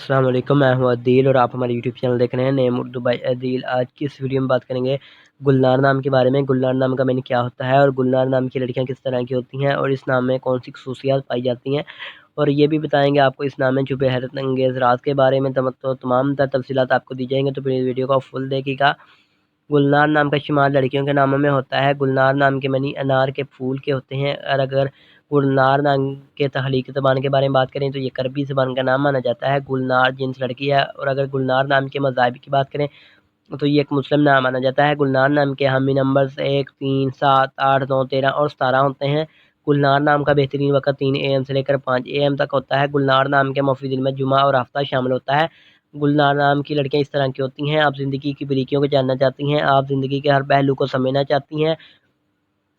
السلام علیکم، میں ہوں عدیل اور آپ ہمارے یوٹیوب چینل دیکھ رہے ہیں نیم اردو بائی عدیل۔ آج کی اس ویڈیو میں بات کریں گے گلنار نام کے بارے میں۔ گلنار نام کا معنی کیا ہوتا ہے اور گلنار نام کی لڑکیاں کس طرح کی ہوتی ہیں اور اس نام میں کون سی خصوصیات پائی جاتی ہیں، اور یہ بھی بتائیں گے آپ کو اس نام میں چھپے حیرت انگیز راز کے بارے میں۔ تو تمام تفصیلات آپ کو دی جائیں گے، تو پلیز ویڈیو کو فل دیکھیے گا۔ گلنار نام کا شمار لڑکیوں کے ناموں میں ہوتا ہے۔ گلنار نام کے معنی انار کے پھول کے ہوتے ہیں، اور اگر گلنار نام کے تخلیقی زبان کے بارے میں بات کریں تو یہ کربی زبان کا نام مانا جاتا ہے۔ گلنار جنس لڑکی ہے، اور اگر گلنار نام کے مذاہب کی بات کریں تو یہ ایک مسلم نام مانا جاتا ہے۔ گلنار نام کے حامی نمبرز 1، 3، 7، 8، 9، 13 اور 17 ہوتے ہیں۔ گلنار نام کا بہترین وقت 3 AM سے لے کر 5 AM تک ہوتا ہے۔ گلنار نام کے مفید دن میں جمعہ اور ہفتہ شامل ہوتا ہے۔ گلنار نام کی لڑکیاں اس طرح کی ہوتی ہیں۔ آپ زندگی کی باریکیوں کو جاننا چاہتی ہیں، آپ زندگی کے ہر پہلو کو سمجھنا چاہتی ہیں۔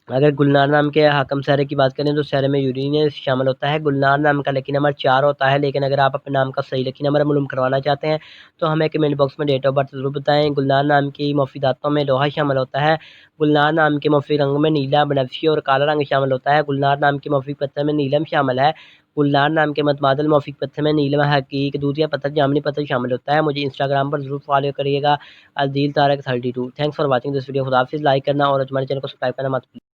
اگر گلنار نام کے حاکم سہرے کی بات کریں تو سہرے میں یورینس شامل ہوتا ہے۔ گلنار نام کا لکی نمبر 4 ہوتا ہے، لیکن اگر آپ اپنے نام کا صحیح لکی نمبر معلوم کروانا چاہتے ہیں تو ہمیں کمنٹ باکس میں ڈیٹ آف برتھ ضرور بتائیں۔ گلنار نام کی مفیداتوں میں لوہا شامل ہوتا ہے۔ گلنار نام کے مفید رنگوں میں نیلا، بنفشی اور کالا رنگ شامل ہوتا ہے۔ گلنار نام کے مفید پتھر میں نیلم شامل ہے۔ گلنار نام کے متبادل مفید پتھر میں نیلم، حقیق، دودھیا پتھر، جامنی پتھر شامل ہوتا ہے۔ مجھے انسٹاگرام پر ضرور فالو کریے گا، Adeel Tariq 32۔ Thanks for watching this video. خدا حافظ۔ لائک کرنا اور ہمارے چینل کو سبسکرائب کرنا مت بھولیے۔